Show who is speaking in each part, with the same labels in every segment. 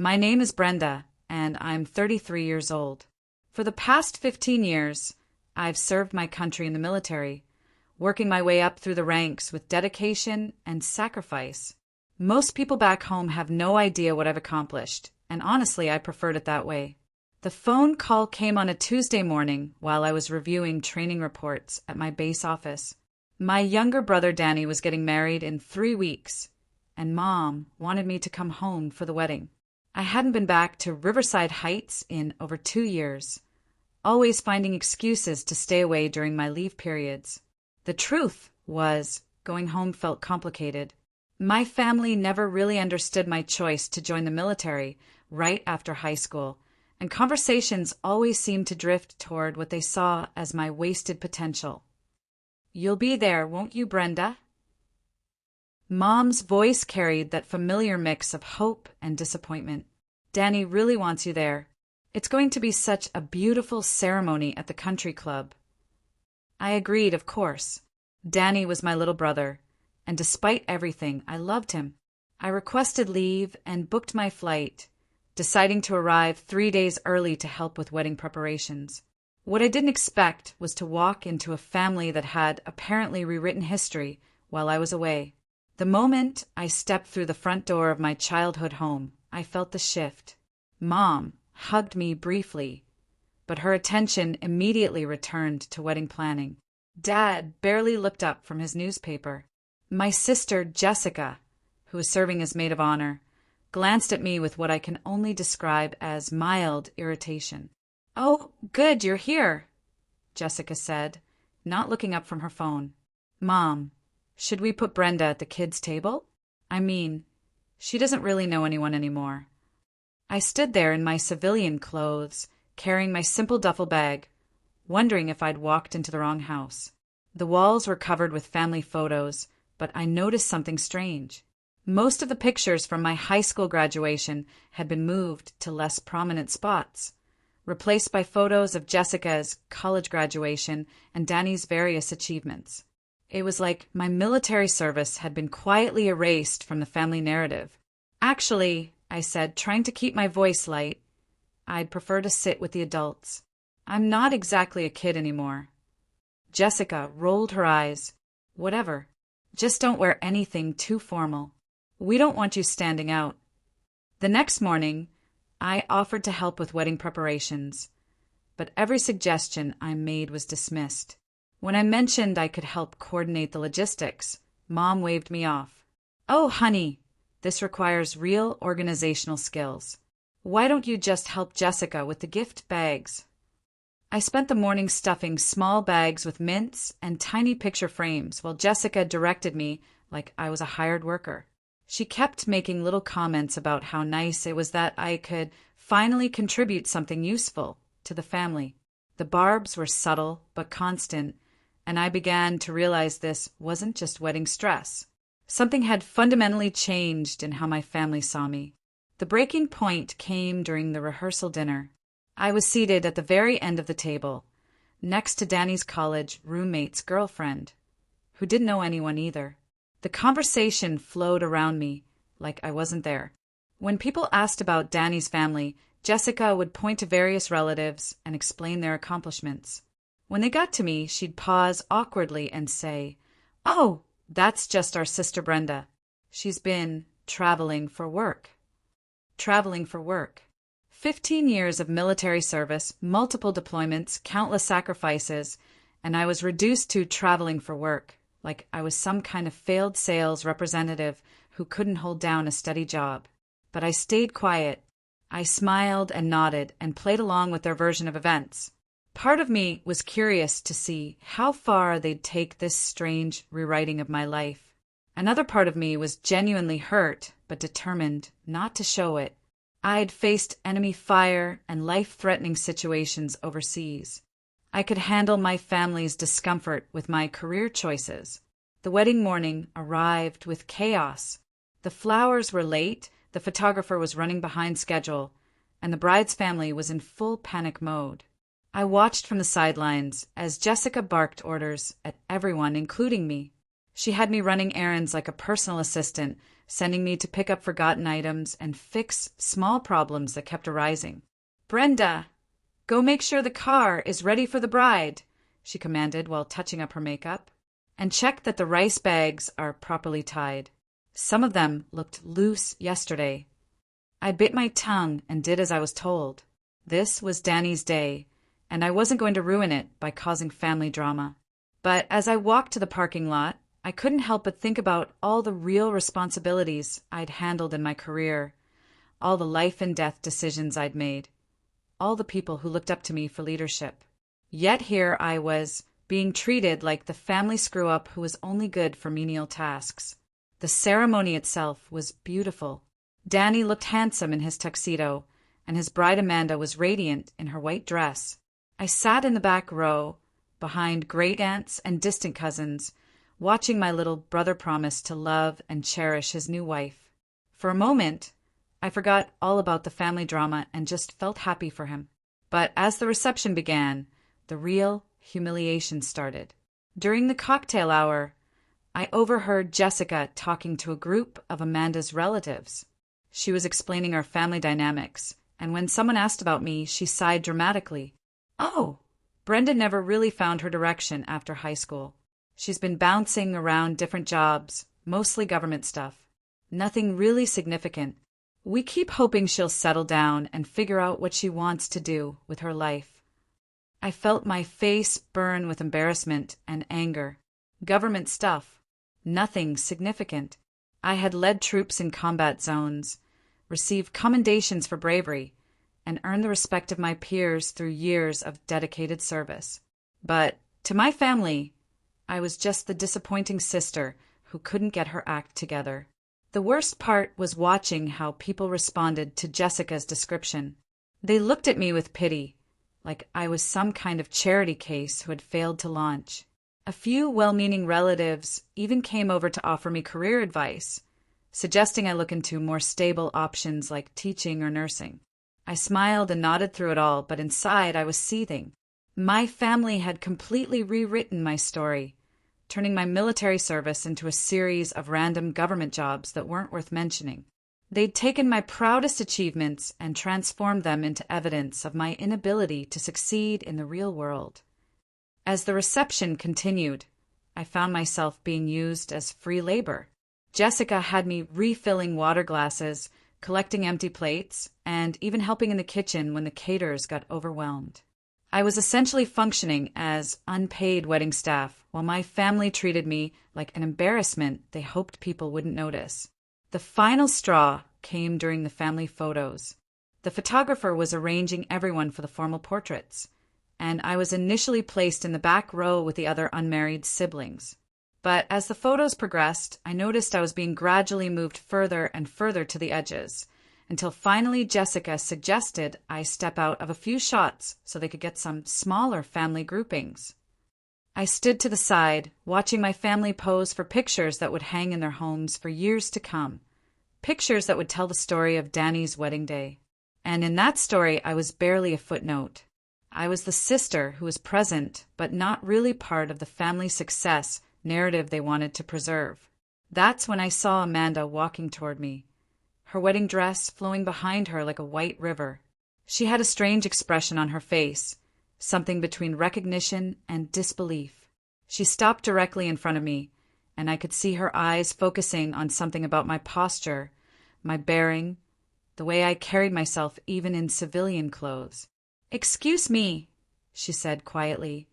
Speaker 1: My name is Brenda, and I'm 33 years old. For the past 15 years, I've served my country in the military, working my way up through the ranks with dedication and sacrifice. Most people back home have no idea what I've accomplished, and honestly, I preferred it that way. The phone call came on a Tuesday morning while I was reviewing training reports at my base office. My younger brother Danny was getting married in 3 weeks, and Mom wanted me to come home for the wedding. I hadn't been back to Riverside Heights in over 2 years, always finding excuses to stay away during my leave periods. The truth was, going home felt complicated. My family never really understood my choice to join the military right after high school, and conversations always seemed to drift toward what they saw as my wasted potential. "You'll be there, won't you, Brenda?" Mom's voice carried that familiar mix of hope and disappointment. "Danny really wants you there. It's going to be such a beautiful ceremony at the country club." I agreed, of course. Danny was my little brother, and despite everything, I loved him. I requested leave and booked my flight, deciding to arrive 3 days early to help with wedding preparations. What I didn't expect was to walk into a family that had apparently rewritten history while I was away. The moment I stepped through the front door of my childhood home, I felt the shift. Mom hugged me briefly, but her attention immediately returned to wedding planning. Dad barely looked up from his newspaper. My sister, Jessica, who was serving as maid of honor, glanced at me with what I can only describe as mild irritation. "Oh, good, you're here," Jessica said, not looking up from her phone. "Mom, should we put Brenda at the kids' table? I mean, she doesn't really know anyone anymore." I stood there in my civilian clothes, carrying my simple duffel bag, wondering if I'd walked into the wrong house. The walls were covered with family photos, but I noticed something strange. Most of the pictures from my high school graduation had been moved to less prominent spots, replaced by photos of Jessica's college graduation and Danny's various achievements. It was like my military service had been quietly erased from the family narrative. "Actually," I said, trying to keep my voice light, "I'd prefer to sit with the adults. I'm not exactly a kid anymore." Jessica rolled her eyes. "Whatever. Just don't wear anything too formal. We don't want you standing out." The next morning, I offered to help with wedding preparations, but every suggestion I made was dismissed. When I mentioned I could help coordinate the logistics, Mom waved me off. "Oh, honey, this requires real organizational skills. Why don't you just help Jessica with the gift bags?" I spent the morning stuffing small bags with mints and tiny picture frames while Jessica directed me like I was a hired worker. She kept making little comments about how nice it was that I could finally contribute something useful to the family. The barbs were subtle but constant, and I began to realize this wasn't just wedding stress. Something had fundamentally changed in how my family saw me. The breaking point came during the rehearsal dinner. I was seated at the very end of the table, next to Danny's college roommate's girlfriend, who didn't know anyone either. The conversation flowed around me like I wasn't there. When people asked about Danny's family, Jessica would point to various relatives and explain their accomplishments. When they got to me, she'd pause awkwardly and say, "Oh, that's just our sister Brenda. She's been traveling for work." Traveling for work. 15 years of military service, multiple deployments, countless sacrifices, and I was reduced to traveling for work, like I was some kind of failed sales representative who couldn't hold down a steady job. But I stayed quiet. I smiled and nodded and played along with their version of events. Part of me was curious to see how far they'd take this strange rewriting of my life. Another part of me was genuinely hurt, but determined not to show it. I'd faced enemy fire and life-threatening situations overseas. I could handle my family's discomfort with my career choices. The wedding morning arrived with chaos. The flowers were late, the photographer was running behind schedule, and the bride's family was in full panic mode. I watched from the sidelines as Jessica barked orders at everyone, including me. She had me running errands like a personal assistant, sending me to pick up forgotten items and fix small problems that kept arising. "Brenda, go make sure the car is ready for the bride," she commanded while touching up her makeup. "And check that the rice bags are properly tied. Some of them looked loose yesterday." I bit my tongue and did as I was told. This was Danny's day, and I wasn't going to ruin it by causing family drama. But as I walked to the parking lot, I couldn't help but think about all the real responsibilities I'd handled in my career, all the life and death decisions I'd made, all the people who looked up to me for leadership. Yet here I was, being treated like the family screw-up who was only good for menial tasks. The ceremony itself was beautiful. Danny looked handsome in his tuxedo, and his bride Amanda was radiant in her white dress. I sat in the back row, behind great-aunts and distant cousins, watching my little brother promise to love and cherish his new wife. For a moment, I forgot all about the family drama and just felt happy for him. But as the reception began, the real humiliation started. During the cocktail hour, I overheard Jessica talking to a group of Amanda's relatives. She was explaining our family dynamics, and when someone asked about me, she sighed dramatically. "Oh, Brenda never really found her direction after high school. She's been bouncing around different jobs, mostly government stuff. Nothing really significant. We keep hoping she'll settle down and figure out what she wants to do with her life." I felt my face burn with embarrassment and anger. Government stuff. Nothing significant. I had led troops in combat zones, received commendations for bravery, and earned the respect of my peers through years of dedicated service. But to my family, I was just the disappointing sister who couldn't get her act together. The worst part was watching how people responded to Jessica's description. They looked at me with pity, like I was some kind of charity case who had failed to launch. A few well-meaning relatives even came over to offer me career advice, suggesting I look into more stable options like teaching or nursing. I smiled and nodded through it all, but inside I was seething. My family had completely rewritten my story, turning my military service into a series of random government jobs that weren't worth mentioning. They'd taken my proudest achievements and transformed them into evidence of my inability to succeed in the real world. As the reception continued, I found myself being used as free labor. Jessica had me refilling water glasses, collecting empty plates, and even helping in the kitchen when the caterers got overwhelmed. I was essentially functioning as unpaid wedding staff, while my family treated me like an embarrassment they hoped people wouldn't notice. The final straw came during the family photos. The photographer was arranging everyone for the formal portraits, and I was initially placed in the back row with the other unmarried siblings. But as the photos progressed, I noticed I was being gradually moved further and further to the edges, until finally Jessica suggested I step out of a few shots so they could get some smaller family groupings. I stood to the side, watching my family pose for pictures that would hang in their homes for years to come, pictures that would tell the story of Danny's wedding day. And in that story, I was barely a footnote. I was the sister who was present, but not really part of the family success narrative they wanted to preserve. That's when I saw Amanda walking toward me, her wedding dress flowing behind her like a white river. She had a strange expression on her face, something between recognition and disbelief. She stopped directly in front of me, and I could see her eyes focusing on something about my posture, my bearing, the way I carried myself even in civilian clothes. "Excuse me," she said quietly,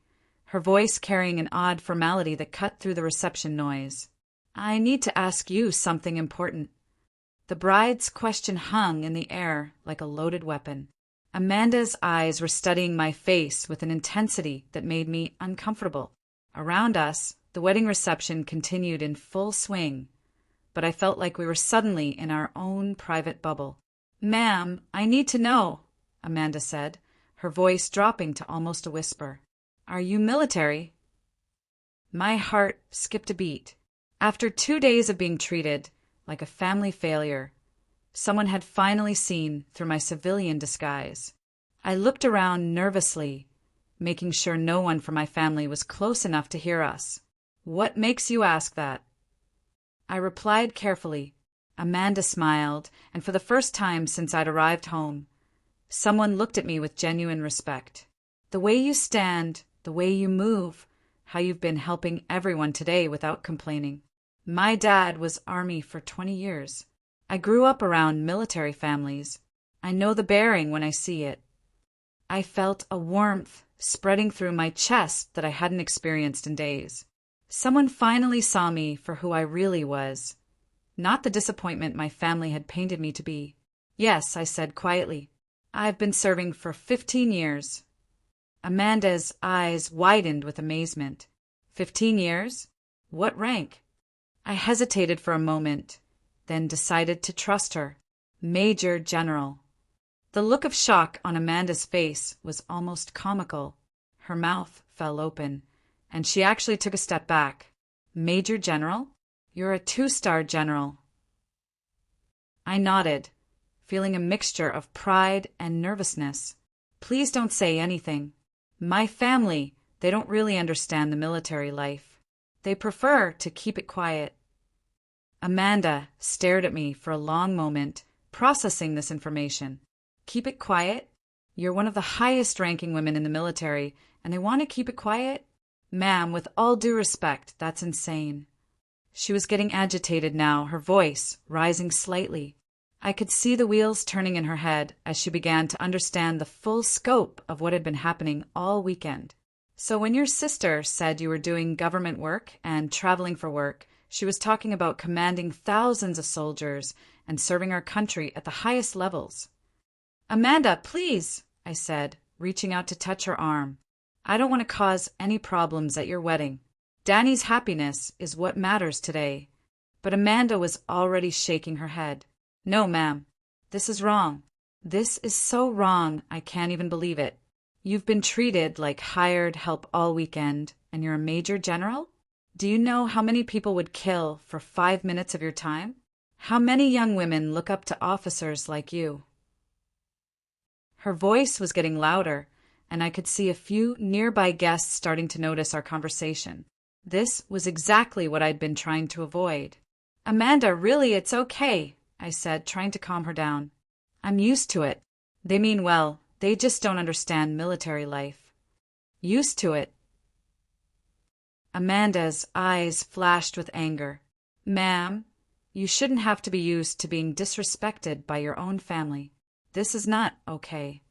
Speaker 1: her voice carrying an odd formality that cut through the reception noise. "I need to ask you something important." The bride's question hung in the air like a loaded weapon. Amanda's eyes were studying my face with an intensity that made me uncomfortable. Around us, the wedding reception continued in full swing, but I felt like we were suddenly in our own private bubble. "Ma'am, I need to know," Amanda said, her voice dropping to almost a whisper. "Are you military?" My heart skipped a beat. After 2 days of being treated like a family failure, someone had finally seen through my civilian disguise. I looked around nervously, making sure no one from my family was close enough to hear us. What makes you ask that? I replied carefully. Amanda smiled, and for the first time since I'd arrived home, someone looked at me with genuine respect. The way you stand, the way you move, how you've been helping everyone today without complaining. My dad was Army for 20 years. I grew up around military families. I know the bearing when I see it. I felt a warmth spreading through my chest that I hadn't experienced in days. Someone finally saw me for who I really was, not the disappointment my family had painted me to be. Yes, I said quietly. I've been serving for 15 years. Amanda's eyes widened with amazement. 15 years? What rank? I hesitated for a moment, then decided to trust her. Major General. The look of shock on Amanda's face was almost comical. Her mouth fell open, and she actually took a step back. Major General? You're a 2-star general. I nodded, feeling a mixture of pride and nervousness. Please don't say anything. My family, they don't really understand the military life. They prefer to keep it quiet. Amanda stared at me for a long moment, processing this information. Keep it quiet? You're one of the highest-ranking women in the military, and they want to keep it quiet? Ma'am, with all due respect, that's insane. She was getting agitated now, her voice rising slightly. I could see the wheels turning in her head as she began to understand the full scope of what had been happening all weekend. So when your sister said you were doing government work and traveling for work, she was talking about commanding thousands of soldiers and serving our country at the highest levels. Amanda, please, I said, reaching out to touch her arm. I don't want to cause any problems at your wedding. Danny's happiness is what matters today. But Amanda was already shaking her head. No, ma'am. This is wrong. This is so wrong, I can't even believe it. You've been treated like hired help all weekend, and you're a major general? Do you know how many people would kill for 5 minutes of your time? How many young women look up to officers like you? Her voice was getting louder, and I could see a few nearby guests starting to notice our conversation. This was exactly what I'd been trying to avoid. Amanda, really, it's okay, I said, trying to calm her down. I'm used to it. They mean well. They just don't understand military life. Used to it. Amanda's eyes flashed with anger. Ma'am, you shouldn't have to be used to being disrespected by your own family. This is not okay.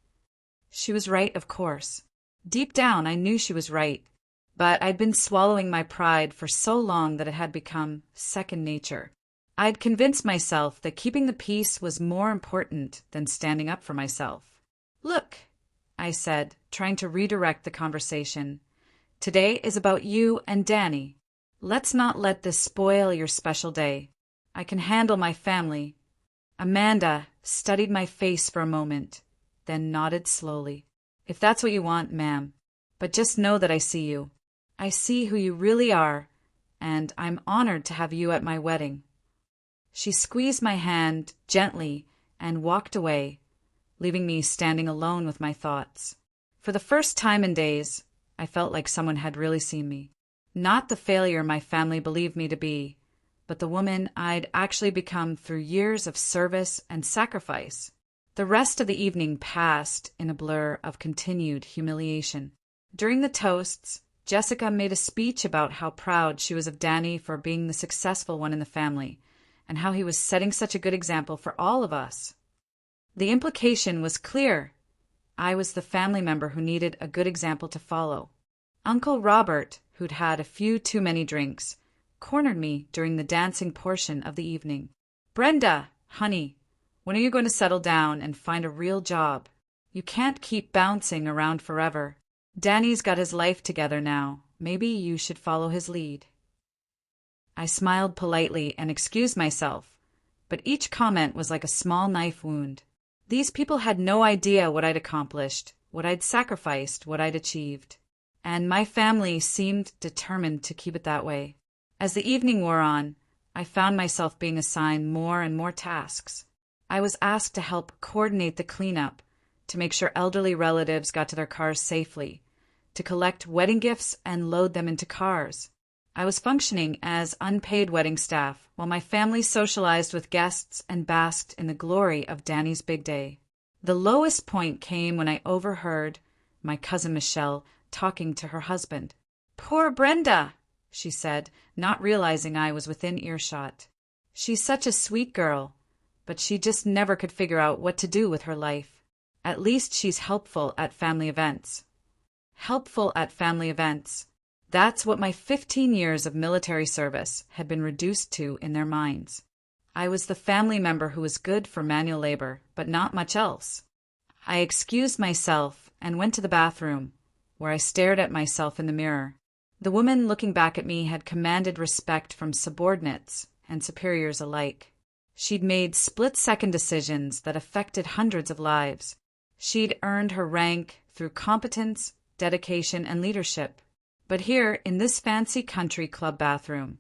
Speaker 1: She was right, of course. Deep down, I knew she was right. But I'd been swallowing my pride for so long that it had become second nature. I'd convinced myself that keeping the peace was more important than standing up for myself. Look, I said, trying to redirect the conversation. Today is about you and Danny. Let's not let this spoil your special day. I can handle my family. Amanda studied my face for a moment, then nodded slowly. If that's what you want, ma'am. But just know that I see you. I see who you really are, and I'm honored to have you at my wedding. She squeezed my hand gently and walked away, leaving me standing alone with my thoughts. For the first time in days, I felt like someone had really seen me. Not the failure my family believed me to be, but the woman I'd actually become through years of service and sacrifice. The rest of the evening passed in a blur of continued humiliation. During the toasts, Jessica made a speech about how proud she was of Danny for being the successful one in the family, and how he was setting such a good example for all of us. The implication was clear. I was the family member who needed a good example to follow. Uncle Robert, who'd had a few too many drinks, cornered me during the dancing portion of the evening. Brenda, honey, when are you going to settle down and find a real job? You can't keep bouncing around forever. Danny's got his life together now. Maybe you should follow his lead. I smiled politely and excused myself, but each comment was like a small knife wound. These people had no idea what I'd accomplished, what I'd sacrificed, what I'd achieved. And my family seemed determined to keep it that way. As the evening wore on, I found myself being assigned more and more tasks. I was asked to help coordinate the cleanup, to make sure elderly relatives got to their cars safely, to collect wedding gifts and load them into cars. I was functioning as unpaid wedding staff while my family socialized with guests and basked in the glory of Danny's big day. The lowest point came when I overheard my cousin Michelle talking to her husband. "Poor Brenda," she said, not realizing I was within earshot. "She's such a sweet girl, but she just never could figure out what to do with her life. At least she's helpful at family events." Helpful at family events. That's what my 15 years of military service had been reduced to in their minds. I was the family member who was good for manual labor, but not much else. I excused myself and went to the bathroom, where I stared at myself in the mirror. The woman looking back at me had commanded respect from subordinates and superiors alike. She'd made split-second decisions that affected hundreds of lives. She'd earned her rank through competence, dedication, and leadership. But here, in this fancy country club bathroom,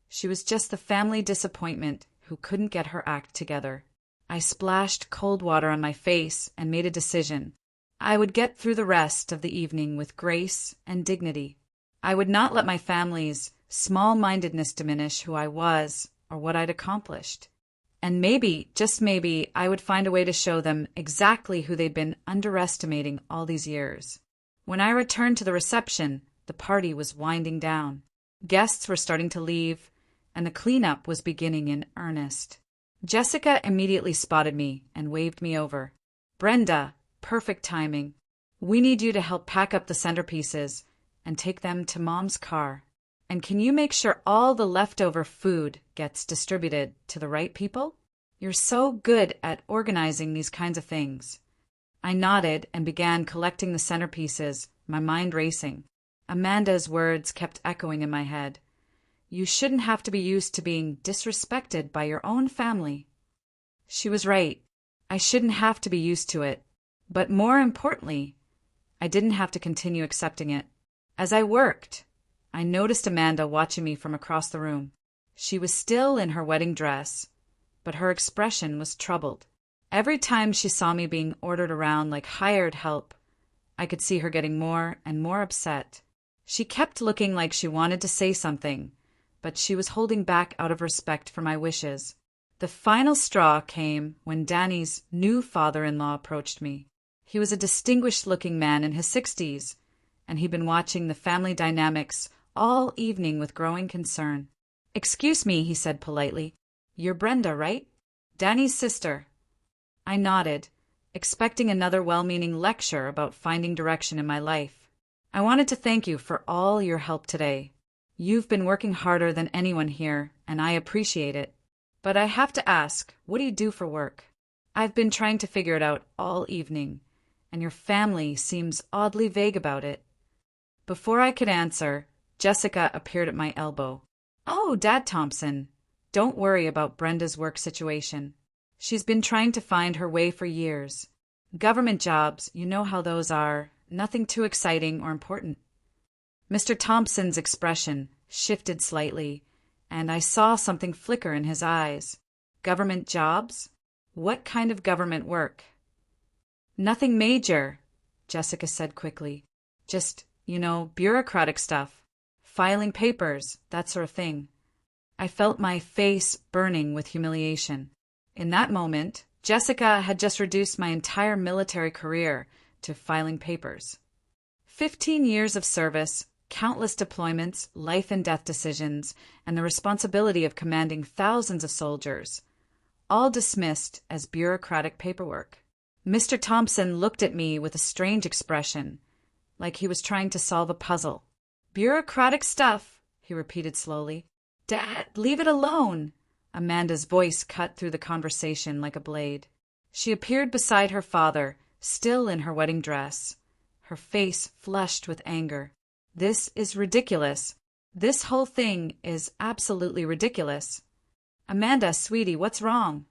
Speaker 1: she was just the family disappointment who couldn't get her act together. I splashed cold water on my face and made a decision. I would get through the rest of the evening with grace and dignity. I would not let my family's small-mindedness diminish who I was or what I'd accomplished. And maybe, just maybe, I would find a way to show them exactly who they'd been underestimating all these years. When I returned to the reception, the party was winding down. Guests were starting to leave, and the cleanup was beginning in earnest. Jessica immediately spotted me and waved me over. "Brenda, perfect timing. We need you to help pack up the centerpieces and take them to Mom's car. And can you make sure all the leftover food gets distributed to the right people? You're so good at organizing these kinds of things." I nodded and began collecting the centerpieces, my mind racing. Amanda's words kept echoing in my head. "You shouldn't have to be used to being disrespected by your own family." She was right. I shouldn't have to be used to it. But more importantly, I didn't have to continue accepting it. As I worked, I noticed Amanda watching me from across the room. She was still in her wedding dress, but her expression was troubled. Every time she saw me being ordered around like hired help, I could see her getting more and more upset. She kept looking like she wanted to say something, but she was holding back out of respect for my wishes. The final straw came when Danny's new father-in-law approached me. He was a distinguished-looking man in his 60s, and he'd been watching the family dynamics all evening with growing concern. "Excuse me," he said politely. "You're Brenda, right? Danny's sister." I nodded, expecting another well-meaning lecture about finding direction in my life. "I wanted to thank you for all your help today. You've been working harder than anyone here, and I appreciate it. But I have to ask, what do you do for work? I've been trying to figure it out all evening, and your family seems oddly vague about it." Before I could answer, Jessica appeared at my elbow. "Oh, Dad Thompson, don't worry about Brenda's work situation. She's been trying to find her way for years. Government jobs, you know how those are, nothing too exciting or important." Mr. Thompson's expression shifted slightly, and I saw something flicker in his eyes. "Government jobs? What kind of government work?" "Nothing major," Jessica said quickly. "Just, bureaucratic stuff. Filing papers, that sort of thing." I felt my face burning with humiliation. In that moment, Jessica had just reduced my entire military career to filing papers. 15 years of service, countless deployments, life and death decisions, and the responsibility of commanding thousands of soldiers, all dismissed as bureaucratic paperwork. Mr. Thompson looked at me with a strange expression, like he was trying to solve a puzzle. "Bureaucratic stuff," he repeated slowly. "Dad, leave it alone." Amanda's voice cut through the conversation like a blade. She appeared beside her father, still in her wedding dress, her face flushed with anger. "This is ridiculous. This whole thing is absolutely ridiculous. Amanda, sweetie, what's wrong?"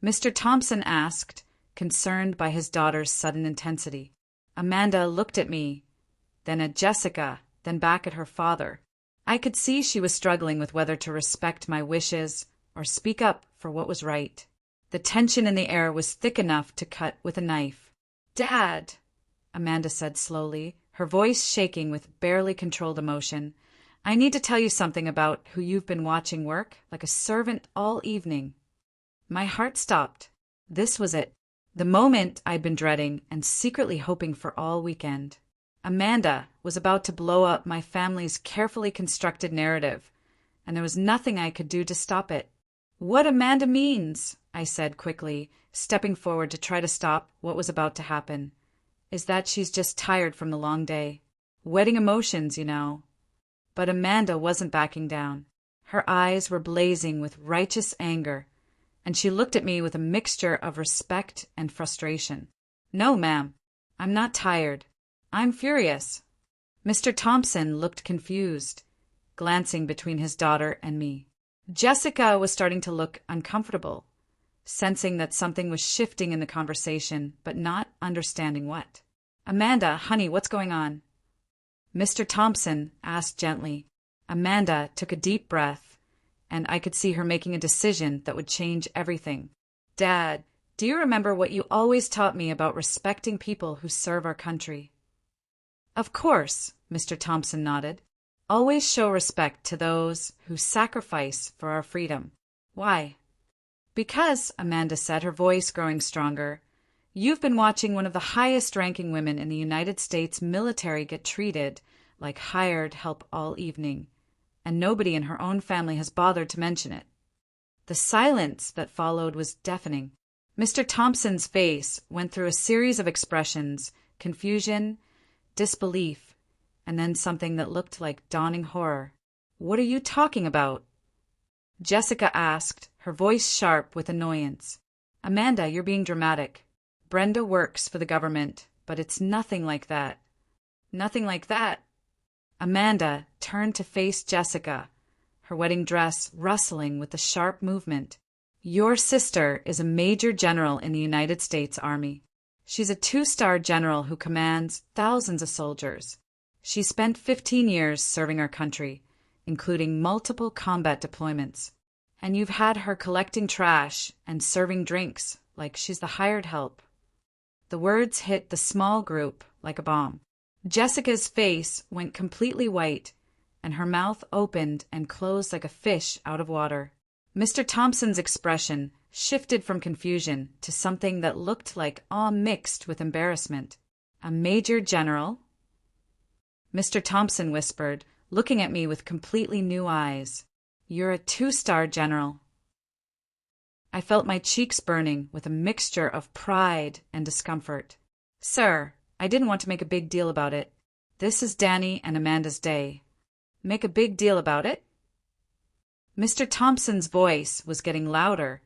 Speaker 1: Mr. Thompson asked, concerned by his daughter's sudden intensity. Amanda looked at me, then at Jessica, then back at her father. I could see she was struggling with whether to respect my wishes or speak up for what was right. The tension in the air was thick enough to cut with a knife. "Dad," Amanda said slowly, her voice shaking with barely controlled emotion, I need to tell you something about who you've been watching work like a servant all evening. My heart stopped. This was it. The moment I'd been dreading and secretly hoping for all weekend. Amanda was about to blow up my family's carefully constructed narrative, and there was nothing I could do to stop it. What Amanda means, I said quickly, stepping forward to try to stop what was about to happen, is that she's just tired from the long day. Wedding emotions, you know. But Amanda wasn't backing down. Her eyes were blazing with righteous anger, and she looked at me with a mixture of respect and frustration. No, ma'am, I'm not tired. I'm furious. Mr. Thompson looked confused, glancing between his daughter and me. Jessica was starting to look uncomfortable, sensing that something was shifting in the conversation, but not understanding what. Amanda, honey, what's going on? Mr. Thompson asked gently. Amanda took a deep breath, and I could see her making a decision that would change everything. Dad, do you remember what you always taught me about respecting people who serve our country? Of course, Mr. Thompson nodded. Always show respect to those who sacrifice for our freedom. Why? Because, Amanda said, her voice growing stronger, you've been watching one of the highest-ranking women in the United States military get treated like hired help all evening, and nobody in her own family has bothered to mention it. The silence that followed was deafening. Mr. Thompson's face went through a series of expressions: confusion, disbelief, and then something that looked like dawning horror. What are you talking about? Jessica asked, her voice sharp with annoyance. Amanda, you're being dramatic. Brenda works for the government, but it's nothing like that. Nothing like that. Amanda turned to face Jessica, her wedding dress rustling with a sharp movement. Your sister is a major general in the United States Army. She's a 2-star general who commands thousands of soldiers. She spent 15 years serving our country, including multiple combat deployments. And you've had her collecting trash and serving drinks like she's the hired help. The words hit the small group like a bomb. Jessica's face went completely white, and her mouth opened and closed like a fish out of water. Mr. Thompson's expression shifted from confusion to something that looked like awe mixed with embarrassment. A major general? Mr. Thompson whispered, looking at me with completely new eyes. You're a 2-star general. I felt my cheeks burning with a mixture of pride and discomfort. Sir, I didn't want to make a big deal about it. This is Danny and Amanda's day. Make a big deal about it? Mr. Thompson's voice was getting louder,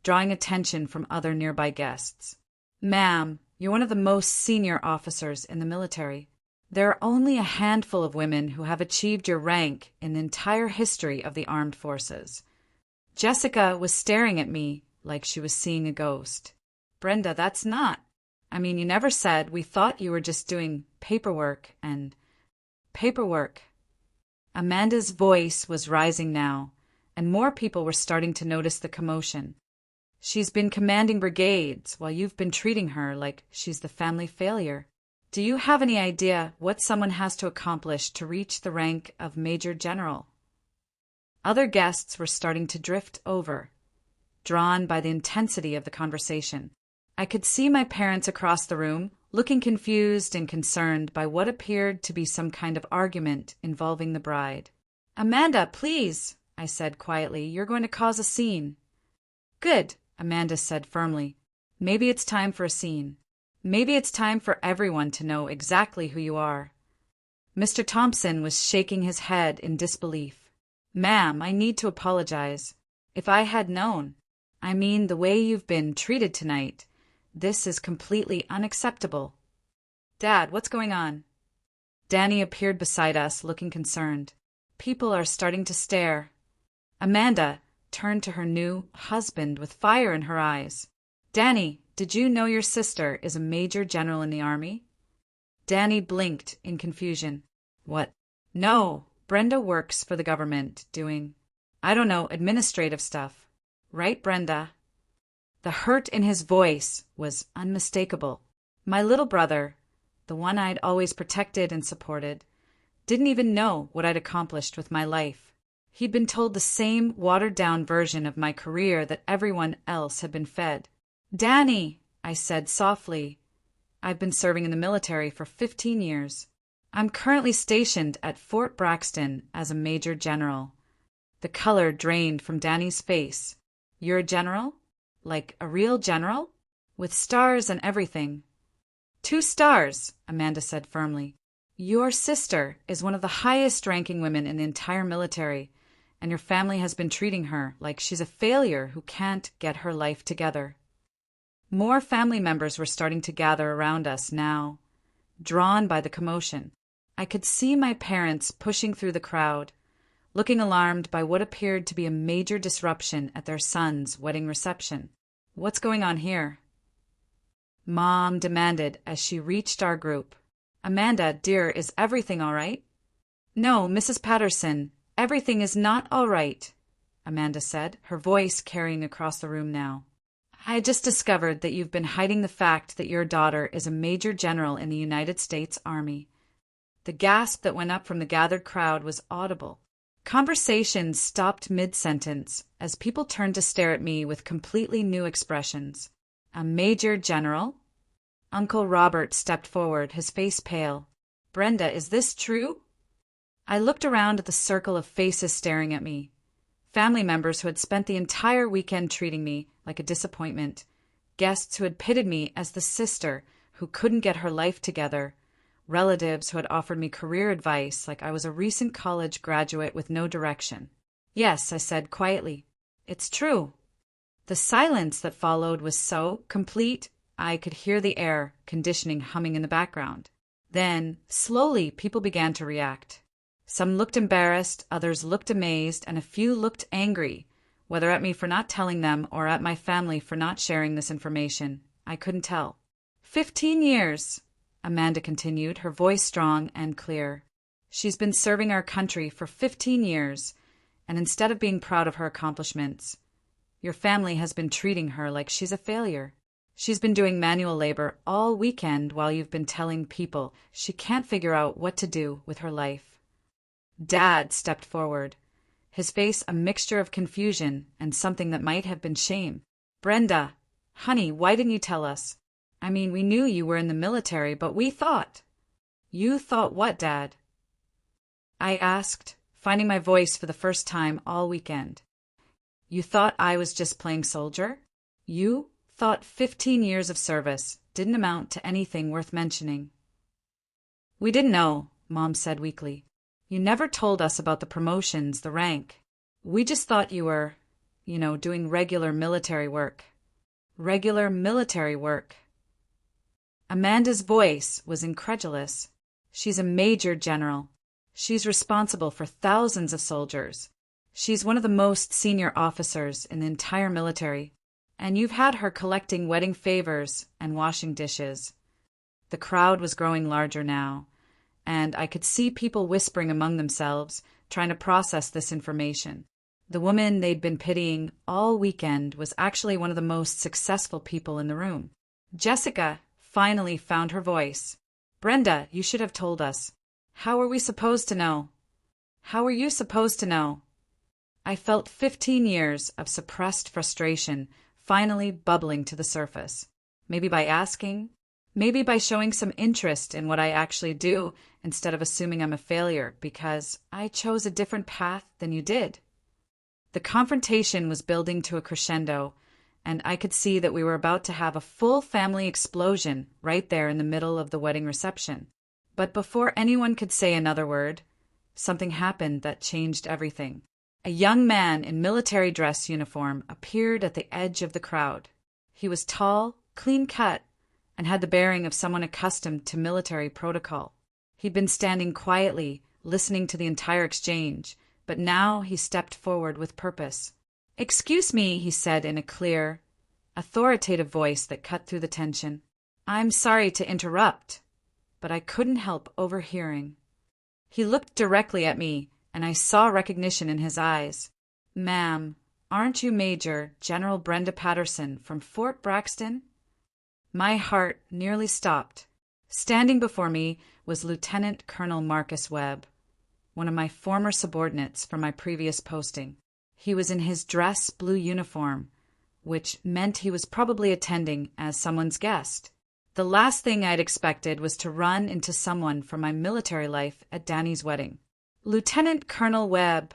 Speaker 1: drawing attention from other nearby guests. Ma'am, you're one of the most senior officers in the military. There are only a handful of women who have achieved your rank in the entire history of the armed forces. Jessica was staring at me like she was seeing a ghost. Brenda, that's not. I mean, you never said. We thought you were just doing paperwork and... Paperwork. Amanda's voice was rising now, and more people were starting to notice the commotion. She's been commanding brigades while you've been treating her like she's the family failure. Do you have any idea what someone has to accomplish to reach the rank of Major General? Other guests were starting to drift over, drawn by the intensity of the conversation. I could see my parents across the room, looking confused and concerned by what appeared to be some kind of argument involving the bride. Amanda, please, I said quietly, you're going to cause a scene. Good, Amanda said firmly. Maybe it's time for a scene. Maybe it's time for everyone to know exactly who you are. Mr. Thompson was shaking his head in disbelief. Ma'am, I need to apologize. If I had known, I mean the way you've been treated tonight, this is completely unacceptable. Dad, what's going on? Danny appeared beside us, looking concerned. People are starting to stare. Amanda turned to her new husband with fire in her eyes. Danny, did you know your sister is a major general in the Army? Danny blinked in confusion. What? No, Brenda works for the government doing, I don't know, administrative stuff. Right, Brenda? The hurt in his voice was unmistakable. My little brother, the one I'd always protected and supported, didn't even know what I'd accomplished with my life. He'd been told the same watered-down version of my career that everyone else had been fed. "Danny," I said softly, "I've been serving in the military for 15 years. I'm currently stationed at Fort Braxton as a major general." The color drained from Danny's face. "You're a general? Like a real general? With stars and everything?" "2 stars," Amanda said firmly. "Your sister is one of the highest-ranking women in the entire military, and your family has been treating her like she's a failure who can't get her life together." More family members were starting to gather around us now, drawn by the commotion. I could see my parents pushing through the crowd, looking alarmed by what appeared to be a major disruption at their son's wedding reception. "What's going on here?" Mom demanded as she reached our group. "Amanda, dear, is everything all right?" "No, Mrs. Patterson, everything is not all right," Amanda said, her voice carrying across the room now. "I just discovered that you've been hiding the fact that your daughter is a major general in the United States Army." The gasp that went up from the gathered crowd was audible. Conversation stopped mid-sentence as people turned to stare at me with completely new expressions. "A major general?" Uncle Robert stepped forward, his face pale. "Brenda, is this true?" I looked around at the circle of faces staring at me. Family members who had spent the entire weekend treating me like a disappointment. Guests who had pitted me as the sister who couldn't get her life together. Relatives who had offered me career advice like I was a recent college graduate with no direction. "Yes," I said quietly. "It's true." The silence that followed was so complete, I could hear the air conditioning humming in the background. Then, slowly, people began to react. Some looked embarrassed, others looked amazed, and a few looked angry, whether at me for not telling them or at my family for not sharing this information. I couldn't tell. 15 years, Amanda continued, her voice strong and clear. She's been serving our country for 15 years, and instead of being proud of her accomplishments, your family has been treating her like she's a failure. She's been doing manual labor all weekend while you've been telling people she can't figure out what to do with her life. Dad stepped forward, his face a mixture of confusion and something that might have been shame. "Brenda, honey, why didn't you tell us? I mean, we knew you were in the military, but we thought—" "You thought what, Dad?" I asked, finding my voice for the first time all weekend. "You thought I was just playing soldier? You thought 15 years of service didn't amount to anything worth mentioning?" "We didn't know," Mom said weakly. "You never told us about the promotions, the rank. We just thought you were, doing regular military work." "Regular military work?" Amanda's voice was incredulous. "She's a major general. She's responsible for thousands of soldiers. She's one of the most senior officers in the entire military. And you've had her collecting wedding favors and washing dishes." The crowd was growing larger now, and I could see people whispering among themselves, trying to process this information. The woman they'd been pitying all weekend was actually one of the most successful people in the room. Jessica finally found her voice. "Brenda, you should have told us. How were we supposed to know? How were you supposed to know?" I felt 15 years of suppressed frustration finally bubbling to the surface. Maybe by asking, maybe by showing some interest in what I actually do instead of assuming I'm a failure because I chose a different path than you did. The confrontation was building to a crescendo, and I could see that we were about to have a full family explosion right there in the middle of the wedding reception. But before anyone could say another word, something happened that changed everything. A young man in military dress uniform appeared at the edge of the crowd. He was tall, clean-cut, and had the bearing of someone accustomed to military protocol. He'd been standing quietly, listening to the entire exchange, but now he stepped forward with purpose. "Excuse me," he said in a clear, authoritative voice that cut through the tension. "I'm sorry to interrupt," but I couldn't help overhearing. He looked directly at me, and I saw recognition in his eyes. "Ma'am, aren't you Major General Brenda Patterson from Fort Braxton?" My heart nearly stopped. Standing before me was Lieutenant Colonel Marcus Webb, one of my former subordinates from my previous posting. He was in his dress blue uniform, which meant he was probably attending as someone's guest. The last thing I'd expected was to run into someone from my military life at Danny's wedding. "Lieutenant Colonel Webb,"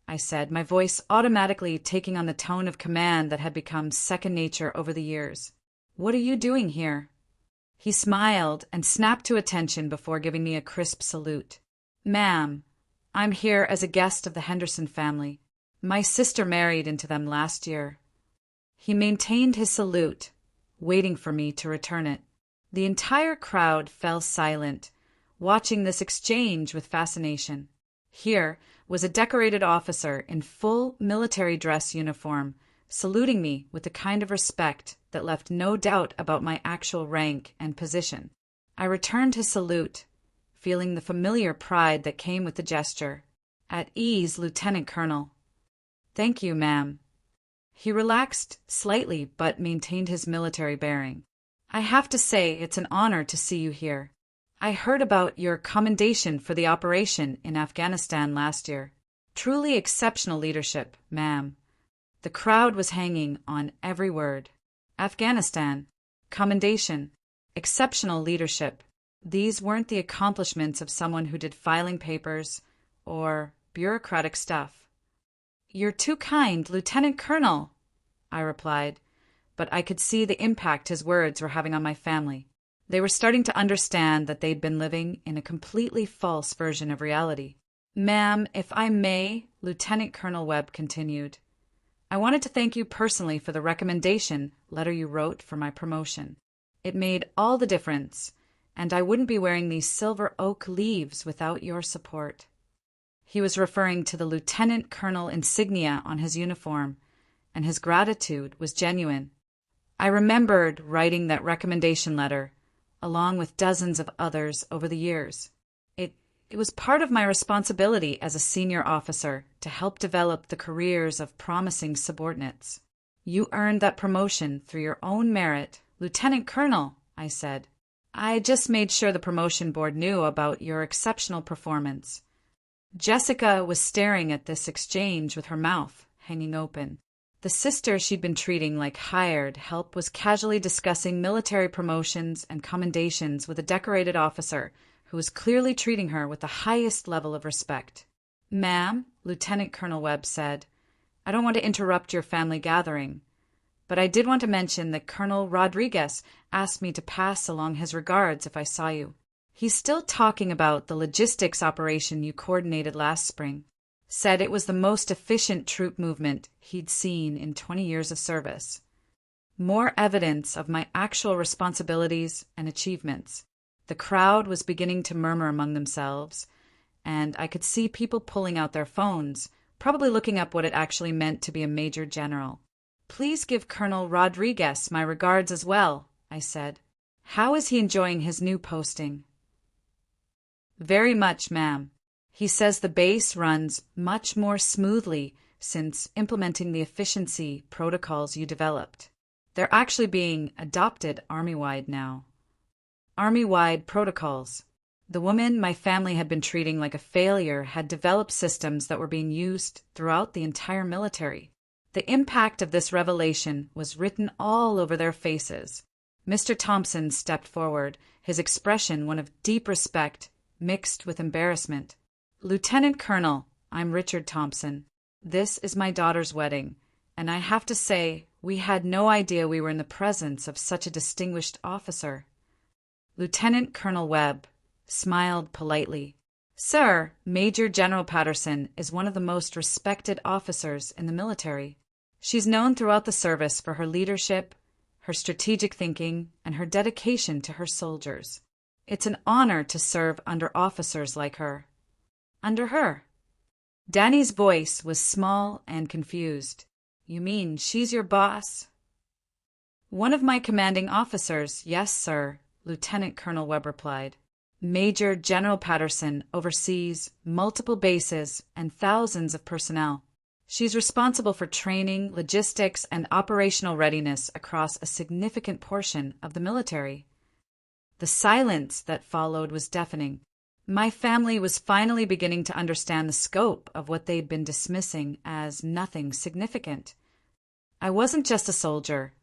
Speaker 1: I said, my voice automatically taking on the tone of command that had become second nature over the years. "What are you doing here?" He smiled and snapped to attention before giving me a crisp salute. "Ma'am, I'm here as a guest of the Henderson family. My sister married into them last year." He maintained his salute, waiting for me to return it. The entire crowd fell silent, watching this exchange with fascination. Here was a decorated officer in full military dress uniform, saluting me with the kind of respect that left no doubt about my actual rank and position. I returned his salute, feeling the familiar pride that came with the gesture. "At ease, Lieutenant Colonel." "Thank you, ma'am." He relaxed slightly but maintained his military bearing. "I have to say it's an honor to see you here. I heard about your commendation for the operation in Afghanistan last year. Truly exceptional leadership, ma'am." The crowd was hanging on every word. Afghanistan, commendation, exceptional leadership. These weren't the accomplishments of someone who did filing papers or bureaucratic stuff. "You're too kind, Lieutenant Colonel," I replied, but I could see the impact his words were having on my family. They were starting to understand that they'd been living in a completely false version of reality. "Ma'am, if I may," Lieutenant Colonel Webb continued, "I wanted to thank you personally for the recommendation letter you wrote for my promotion. It made all the difference, and I wouldn't be wearing these silver oak leaves without your support." He was referring to the lieutenant colonel insignia on his uniform, and his gratitude was genuine. I remembered writing that recommendation letter, along with dozens of others over the years. It was part of my responsibility as a senior officer to help develop the careers of promising subordinates. "You earned that promotion through your own merit, Lieutenant Colonel," I said. "I just made sure the promotion board knew about your exceptional performance." Jessica was staring at this exchange with her mouth hanging open. The sister she'd been treating like hired help was casually discussing military promotions and commendations with a decorated officer who was clearly treating her with the highest level of respect. "Ma'am," Lieutenant Colonel Webb said, "I don't want to interrupt your family gathering, but I did want to mention that Colonel Rodriguez asked me to pass along his regards if I saw you. He's still talking about the logistics operation you coordinated last spring. Said it was the most efficient troop movement he'd seen in 20 years of service. More evidence of my actual responsibilities and achievements." The crowd was beginning to murmur among themselves, and I could see people pulling out their phones, probably looking up what it actually meant to be a major general. "Please give Colonel Rodriguez my regards as well," I said. "How is he enjoying his new posting?" "Very much, ma'am. He says the base runs much more smoothly since implementing the efficiency protocols you developed. They're actually being adopted Army-wide now." Army-wide protocols. The woman my family had been treating like a failure had developed systems that were being used throughout the entire military. The impact of this revelation was written all over their faces. Mr. Thompson stepped forward, his expression one of deep respect mixed with embarrassment. "Lieutenant Colonel, I'm Richard Thompson. This is my daughter's wedding, and I have to say we had no idea we were in the presence of such a distinguished officer." Lieutenant Colonel Webb smiled politely. "Sir, Major General Patterson is one of the most respected officers in the military. She's known throughout the service for her leadership, her strategic thinking, and her dedication to her soldiers. It's an honor to serve under officers like her." "Under her?" Danny's voice was small and confused. "You mean she's your boss?" "One of my commanding officers, yes, sir," Lieutenant Colonel Webb replied. "Major General Patterson oversees multiple bases and thousands of personnel. She's responsible for training, logistics, and operational readiness across a significant portion of the military." The silence that followed was deafening. My family was finally beginning to understand the scope of what they'd been dismissing as nothing significant. I wasn't just a soldier.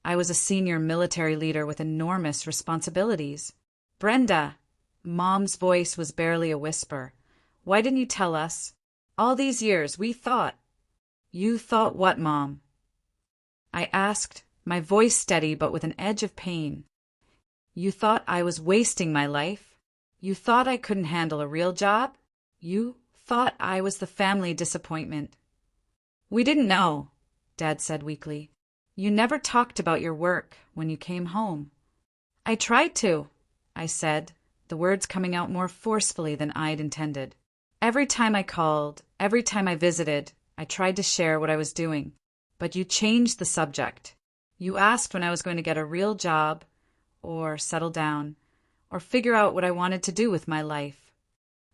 Speaker 1: I was a senior military leader with enormous responsibilities. Brenda, Mom's voice was barely a whisper. Why didn't you tell us? All these years we thought. You thought what, Mom? I asked, my voice steady but with an edge of pain. You thought I was wasting my life? You thought I couldn't handle a real job? You thought I was the family disappointment. We didn't know, Dad said weakly. You never talked about your work when you came home. I tried to, I said, the words coming out more forcefully than I'd intended. Every time I called, every time I visited, I tried to share what I was doing. But you changed the subject. You asked when I was going to get a real job, or settle down, or figure out what I wanted to do with my life.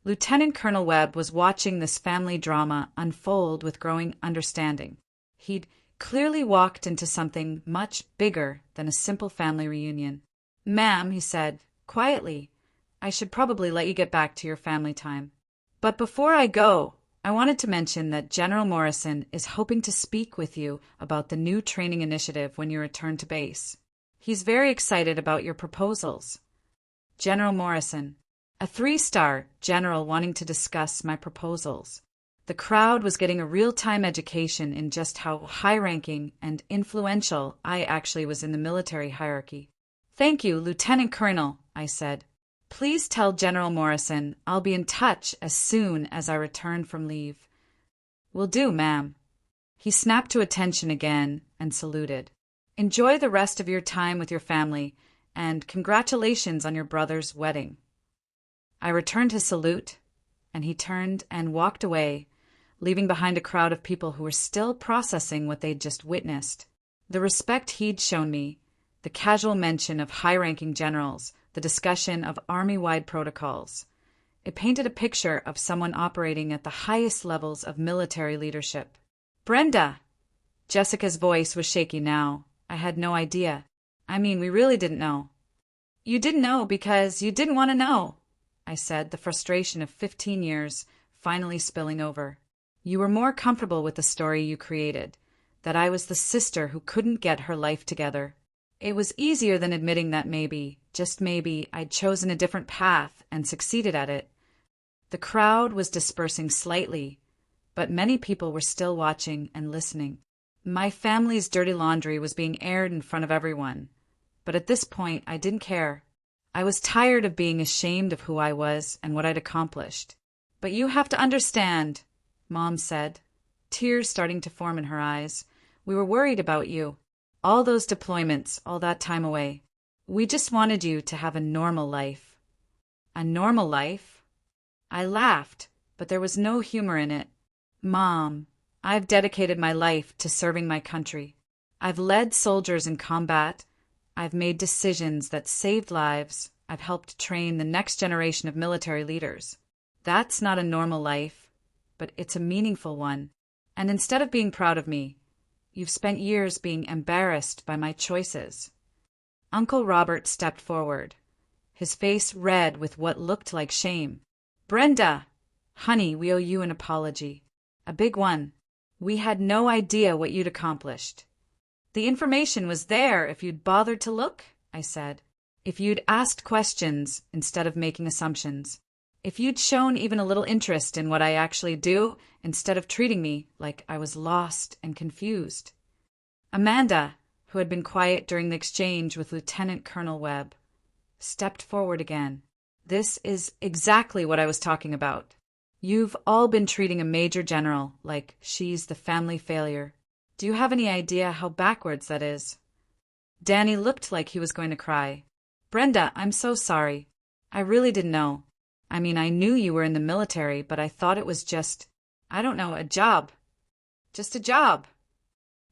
Speaker 1: Lieutenant Colonel Webb was watching this family drama unfold with growing understanding. He'd clearly walked into something much bigger than a simple family reunion. Ma'am, he said, quietly, I should probably let you get back to your family time. But before I go, I wanted to mention that General Morrison is hoping to speak with you about the new training initiative when you return to base. He's very excited about your proposals. General Morrison, a 3-star general wanting to discuss my proposals. The crowd was getting a real-time education in just how high-ranking and influential I actually was in the military hierarchy. Thank you, Lieutenant Colonel, I said. Please tell General Morrison I'll be in touch as soon as I return from leave. Will do, ma'am. He snapped to attention again and saluted. Enjoy the rest of your time with your family, and congratulations on your brother's wedding. I returned his salute, and he turned and walked away, leaving behind a crowd of people who were still processing what they'd just witnessed. The respect he'd shown me, the casual mention of high-ranking generals, the discussion of army-wide protocols. It painted a picture of someone operating at the highest levels of military leadership. Brenda! Jessica's voice was shaky now. I had no idea. I mean, we really didn't know. You didn't know because you didn't want to know, I said, the frustration of 15 years finally spilling over. You were more comfortable with the story you created, that I was the sister who couldn't get her life together. It was easier than admitting that maybe, just maybe, I'd chosen a different path and succeeded at it. The crowd was dispersing slightly, but many people were still watching and listening. My family's dirty laundry was being aired in front of everyone, but at this point I didn't care. I was tired of being ashamed of who I was and what I'd accomplished. But you have to understand, Mom said, tears starting to form in her eyes. We were worried about you. All those deployments, all that time away. We just wanted you to have a normal life. A normal life? I laughed, but there was no humor in it. Mom, I've dedicated my life to serving my country. I've led soldiers in combat. I've made decisions that saved lives. I've helped train the next generation of military leaders. That's not a normal life, but it's a meaningful one. And instead of being proud of me, you've spent years being embarrassed by my choices. Uncle Robert stepped forward, his face red with what looked like shame. Brenda! Honey, we owe you an apology. A big one. We had no idea what you'd accomplished. The information was there if you'd bothered to look, I said. If you'd asked questions instead of making assumptions. If you'd shown even a little interest in what I actually do instead of treating me like I was lost and confused. Amanda, who had been quiet during the exchange with Lieutenant Colonel Webb, stepped forward again. This is exactly what I was talking about. You've all been treating a major general like she's the family failure. Do you have any idea how backwards that is? Danny looked like he was going to cry. Brenda, I'm so sorry. I really didn't know. I mean, I knew you were in the military, but I thought it was just, I don't know, a job. Just a job.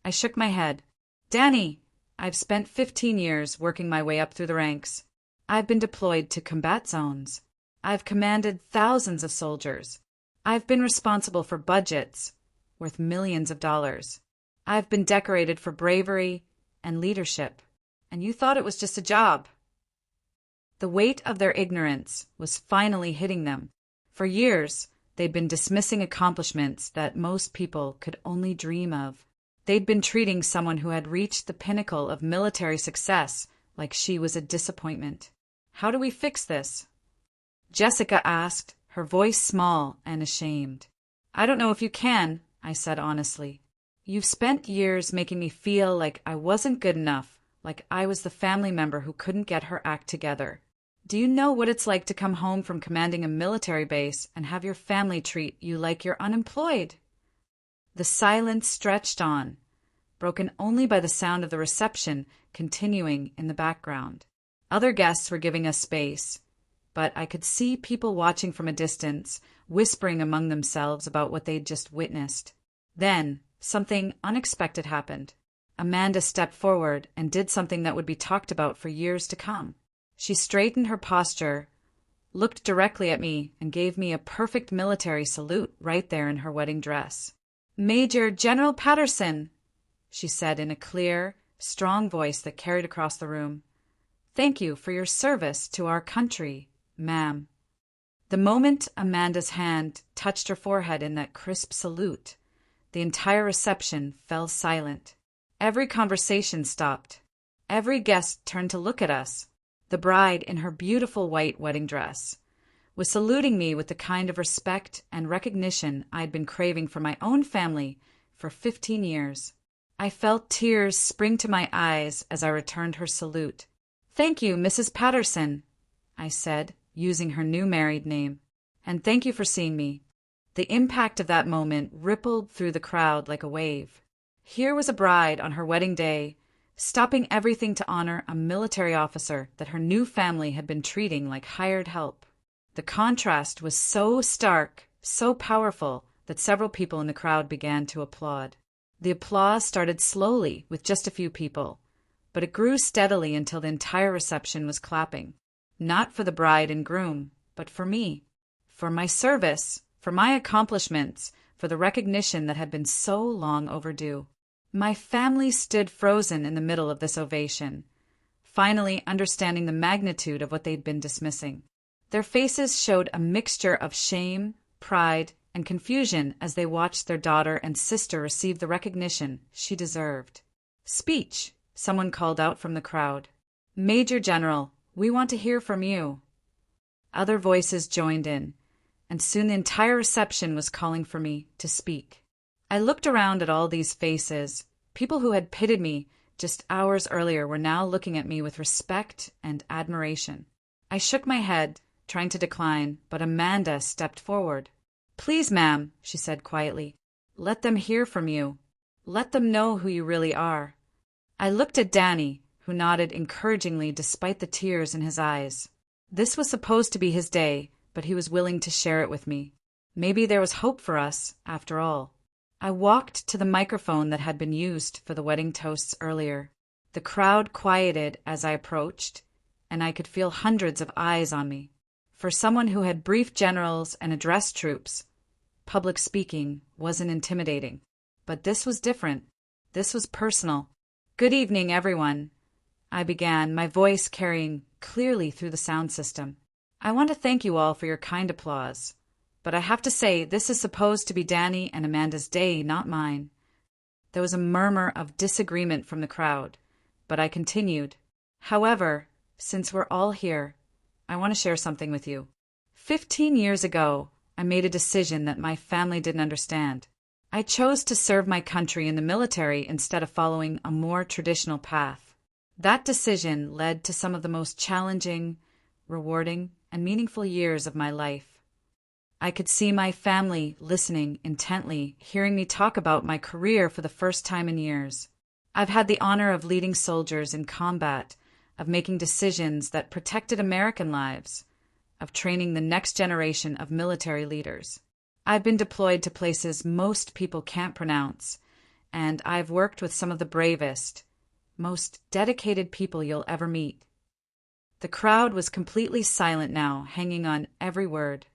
Speaker 1: I shook my head. Danny, I've spent 15 years working my way up through the ranks. I've been deployed to combat zones. I've commanded thousands of soldiers. I've been responsible for budgets worth millions of dollars. I've been decorated for bravery and leadership. And you thought it was just a job. The weight of their ignorance was finally hitting them. For years, they'd been dismissing accomplishments that most people could only dream of. They'd been treating someone who had reached the pinnacle of military success like she was a disappointment. "How do we fix this?" Jessica asked, her voice small and ashamed. "I don't know if you can," I said honestly. "You've spent years making me feel like I wasn't good enough, like I was the family member who couldn't get her act together. Do you know what it's like to come home from commanding a military base and have your family treat you like you're unemployed?" The silence stretched on, broken only by the sound of the reception continuing in the background. Other guests were giving us space, but I could see people watching from a distance, whispering among themselves about what they'd just witnessed. Then, something unexpected happened. Amanda stepped forward and did something that would be talked about for years to come. She straightened her posture, looked directly at me, and gave me a perfect military salute right there in her wedding dress. "Major General Patterson," she said in a clear, strong voice that carried across the room. "Thank you for your service to our country, ma'am." The moment Amanda's hand touched her forehead in that crisp salute, the entire reception fell silent. Every conversation stopped. Every guest turned to look at us. The bride, in her beautiful white wedding dress, was saluting me with the kind of respect and recognition I'd been craving for my own family for 15 years. I felt tears spring to my eyes as I returned her salute. "Thank you, Mrs. Patterson," I said, using her new married name. "And thank you for seeing me." The impact of that moment rippled through the crowd like a wave. Here was a bride on her wedding day, stopping everything to honor a military officer that her new family had been treating like hired help. The contrast was so stark, so powerful, that several people in the crowd began to applaud. The applause started slowly with just a few people, but it grew steadily until the entire reception was clapping. Not for the bride and groom, but for me. For my service, for my accomplishments, for the recognition that had been so long overdue. My family stood frozen in the middle of this ovation, finally understanding the magnitude of what they'd been dismissing. Their faces showed a mixture of shame, pride, and confusion as they watched their daughter and sister receive the recognition she deserved. "Speech," someone called out from the crowd. "Major General, we want to hear from you." Other voices joined in, and soon the entire reception was calling for me to speak. I looked around at all these faces. People who had pitted me just hours earlier were now looking at me with respect and admiration. I shook my head, trying to decline, but Amanda stepped forward. "Please, ma'am," she said quietly, "let them hear from you. Let them know who you really are." I looked at Danny, who nodded encouragingly despite the tears in his eyes. This was supposed to be his day, but he was willing to share it with me. Maybe there was hope for us, after all. I walked to the microphone that had been used for the wedding toasts earlier. The crowd quieted as I approached, and I could feel hundreds of eyes on me. For someone who had briefed generals and addressed troops, public speaking wasn't intimidating. But this was different. This was personal. "Good evening, everyone," I began, my voice carrying clearly through the sound system. "I want to thank you all for your kind applause. But I have to say, this is supposed to be Danny and Amanda's day, not mine." There was a murmur of disagreement from the crowd, but I continued. "However, since we're all here, I want to share something with you. 15 years ago, I made a decision that my family didn't understand. I chose to serve my country in the military instead of following a more traditional path. That decision led to some of the most challenging, rewarding, and meaningful years of my life. I could see my family listening intently, hearing me talk about my career for the first time in years. I've had the honor of leading soldiers in combat, of making decisions that protected American lives, of training the next generation of military leaders. I've been deployed to places most people can't pronounce, and I've worked with some of the bravest, most dedicated people you'll ever meet." The crowd was completely silent now, hanging on every word.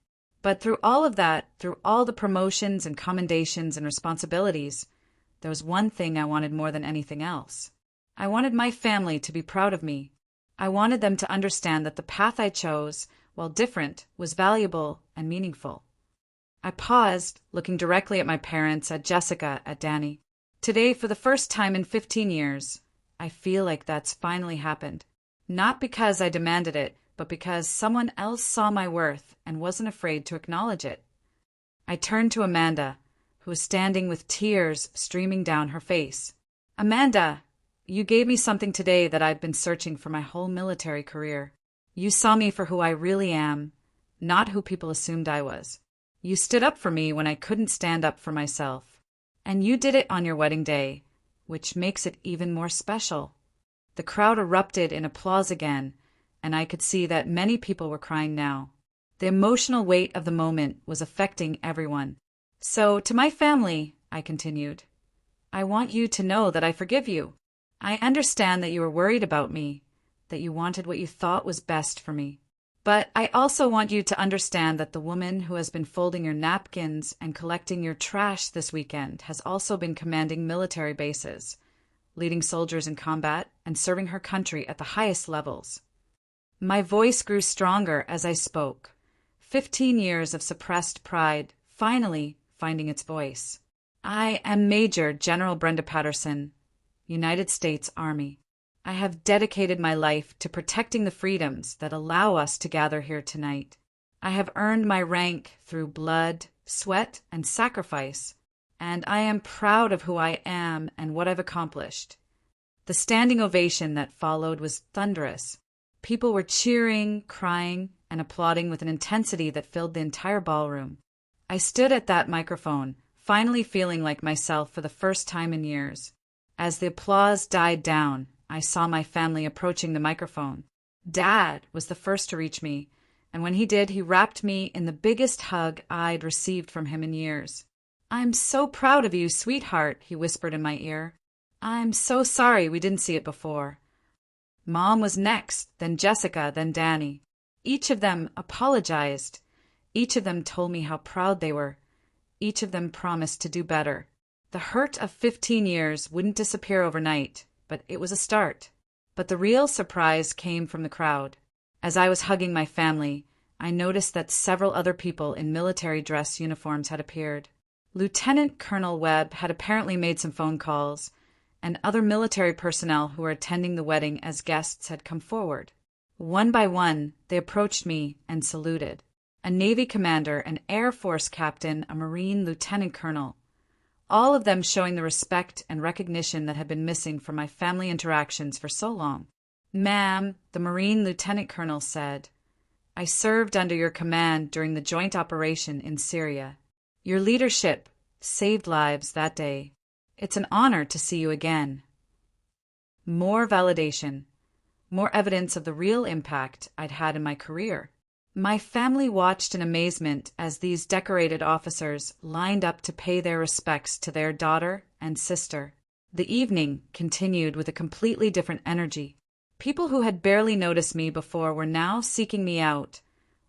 Speaker 1: But through all of that, through all the promotions and commendations and responsibilities, there was one thing I wanted more than anything else. I wanted my family to be proud of me. I wanted them to understand that the path I chose, while different, was valuable and meaningful. I paused, looking directly at my parents, at Jessica, at Danny. Today, for the first time in 15 years, I feel like that's finally happened. Not because I demanded it, but because someone else saw my worth and wasn't afraid to acknowledge it. I turned to Amanda, who was standing with tears streaming down her face. Amanda, you gave me something today that I've been searching for my whole military career. You saw me for who I really am, not who people assumed I was. You stood up for me when I couldn't stand up for myself. And you did it on your wedding day, which makes it even more special. The crowd erupted in applause again, and I could see that many people were crying now. The emotional weight of the moment was affecting everyone. So, to my family, I continued, I want you to know that I forgive you. I understand that you were worried about me, that you wanted what you thought was best for me. But I also want you to understand that the woman who has been folding your napkins and collecting your trash this weekend has also been commanding military bases, leading soldiers in combat, and serving her country at the highest levels. My voice grew stronger as I spoke. 15 years of suppressed pride finally finding its voice. I am Major General Brenda Patterson, United States Army. I have dedicated my life to protecting the freedoms that allow us to gather here tonight. I have earned my rank through blood, sweat, and sacrifice, and I am proud of who I am and what I've accomplished. The standing ovation that followed was thunderous. People were cheering, crying, and applauding with an intensity that filled the entire ballroom. I stood at that microphone, finally feeling like myself for the first time in years. As the applause died down, I saw my family approaching the microphone. Dad was the first to reach me, and when he did, he wrapped me in the biggest hug I'd received from him in years. I'm so proud of you, sweetheart, he whispered in my ear. I'm so sorry we didn't see it before. Mom was next, then Jessica, then Danny. Each of them apologized. Each of them told me how proud they were. Each of them promised to do better. The hurt of 15 years wouldn't disappear overnight, but it was a start. But the real surprise came from the crowd. As I was hugging my family, I noticed that several other people in military dress uniforms had appeared. Lieutenant Colonel Webb had apparently made some phone calls, and other military personnel who were attending the wedding as guests had come forward. One by one, they approached me and saluted. A Navy commander, an Air Force captain, a Marine lieutenant colonel, all of them showing the respect and recognition that had been missing from my family interactions for so long. Ma'am, the Marine lieutenant colonel said, I served under your command during the joint operation in Syria. Your leadership saved lives that day. It's an honor to see you again. More validation, more evidence of the real impact I'd had in my career. My family watched in amazement as these decorated officers lined up to pay their respects to their daughter and sister. The evening continued with a completely different energy. People who had barely noticed me before were now seeking me out,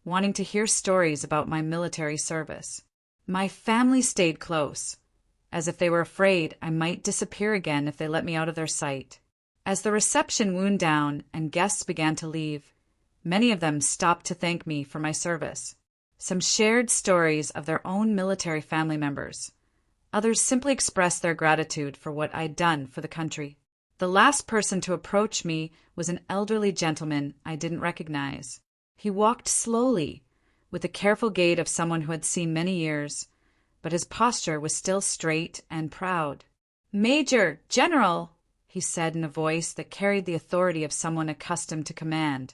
Speaker 1: wanting to hear stories about my military service. My family stayed close, as if they were afraid I might disappear again if they let me out of their sight. As the reception wound down and guests began to leave, many of them stopped to thank me for my service. Some shared stories of their own military family members. Others simply expressed their gratitude for what I'd done for the country. The last person to approach me was an elderly gentleman I didn't recognize. He walked slowly, with the careful gait of someone who had seen many years, but his posture was still straight and proud. Major, General, he said in a voice that carried the authority of someone accustomed to command.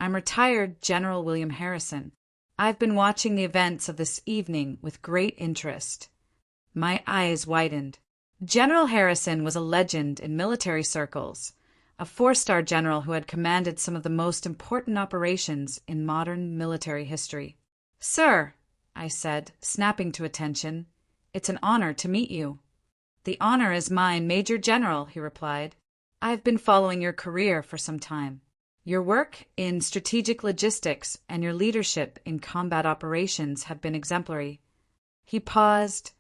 Speaker 1: I'm retired General William Harrison. I've been watching the events of this evening with great interest. My eyes widened. General Harrison was a legend in military circles, a 4-star general who had commanded some of the most important operations in modern military history. Sir, I said, snapping to attention, it's an honor to meet you. The honor is mine, Major General, he replied. I've been following your career for some time. Your work in strategic logistics and your leadership in combat operations have been exemplary. He paused,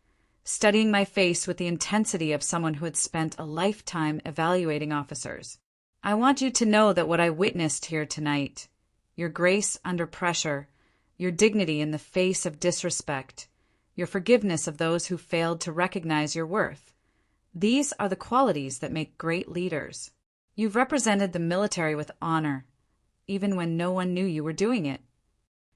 Speaker 1: studying my face with the intensity of someone who had spent a lifetime evaluating officers. I want you to know that what I witnessed here tonight, your grace under pressure, your dignity in the face of disrespect, your forgiveness of those who failed to recognize your worth, these are the qualities that make great leaders. You've represented the military with honor, even when no one knew you were doing it.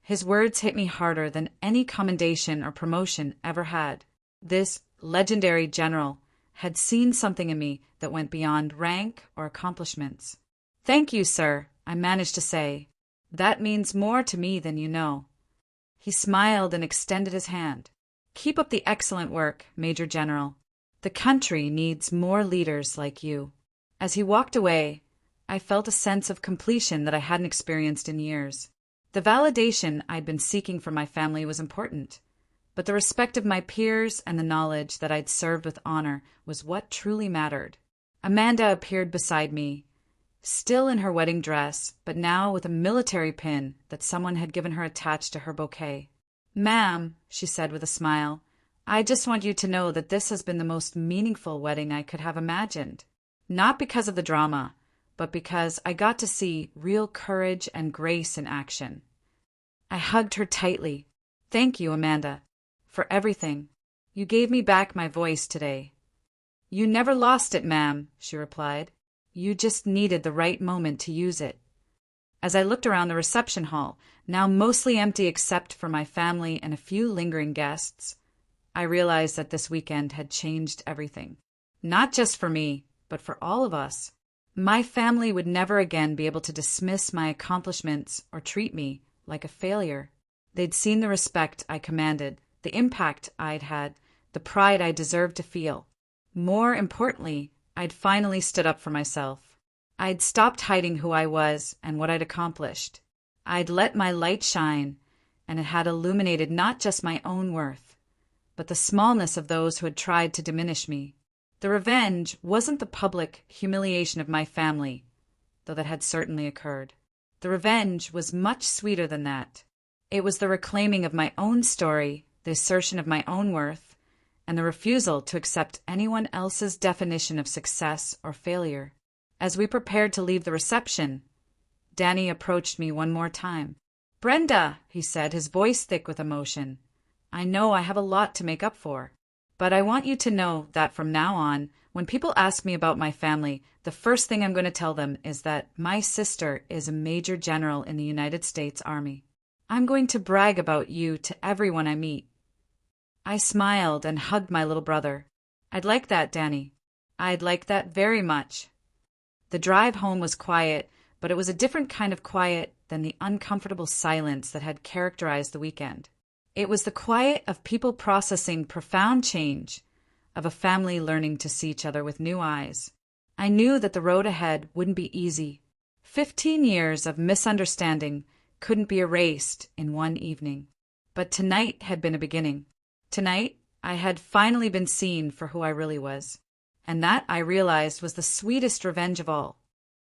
Speaker 1: His words hit me harder than any commendation or promotion ever had. This legendary general had seen something in me that went beyond rank or accomplishments. "Thank you, sir," I managed to say. "That means more to me than you know." He smiled and extended his hand. "Keep up the excellent work, Major General. The country needs more leaders like you." As he walked away, I felt a sense of completion that I hadn't experienced in years. The validation I'd been seeking from my family was important, but the respect of my peers and the knowledge that I'd served with honor was what truly mattered. Amanda appeared beside me, still in her wedding dress, but now with a military pin that someone had given her attached to her bouquet. "Ma'am," she said with a smile, "I just want you to know that this has been the most meaningful wedding I could have imagined. Not because of the drama, but because I got to see real courage and grace in action." I hugged her tightly. "Thank you, Amanda, for everything. You gave me back my voice today." "You never lost it, ma'am," she replied. "You just needed the right moment to use it." As I looked around the reception hall, now mostly empty except for my family and a few lingering guests, I realized that this weekend had changed everything. Not just for me, but for all of us. My family would never again be able to dismiss my accomplishments or treat me like a failure. They'd seen the respect I commanded, the impact I'd had, the pride I deserved to feel. More importantly, I'd finally stood up for myself. I'd stopped hiding who I was and what I'd accomplished. I'd let my light shine, and it had illuminated not just my own worth, but the smallness of those who had tried to diminish me. The revenge wasn't the public humiliation of my family, though that had certainly occurred. The revenge was much sweeter than that. It was the reclaiming of my own story, the assertion of my own worth, and the refusal to accept anyone else's definition of success or failure. As we prepared to leave the reception, Danny approached me one more time. "Brenda," he said, his voice thick with emotion, "I know I have a lot to make up for. But I want you to know that from now on, when people ask me about my family, the first thing I'm going to tell them is that my sister is a major general in the United States Army. I'm going to brag about you to everyone I meet." I smiled and hugged my little brother. "I'd like that, Danny. I'd like that very much." The drive home was quiet, but it was a different kind of quiet than the uncomfortable silence that had characterized the weekend. It was the quiet of people processing profound change, of a family learning to see each other with new eyes. I knew that the road ahead wouldn't be easy. 15 years of misunderstanding couldn't be erased in one evening. But tonight had been a beginning. Tonight, I had finally been seen for who I really was. And that, I realized, was the sweetest revenge of all.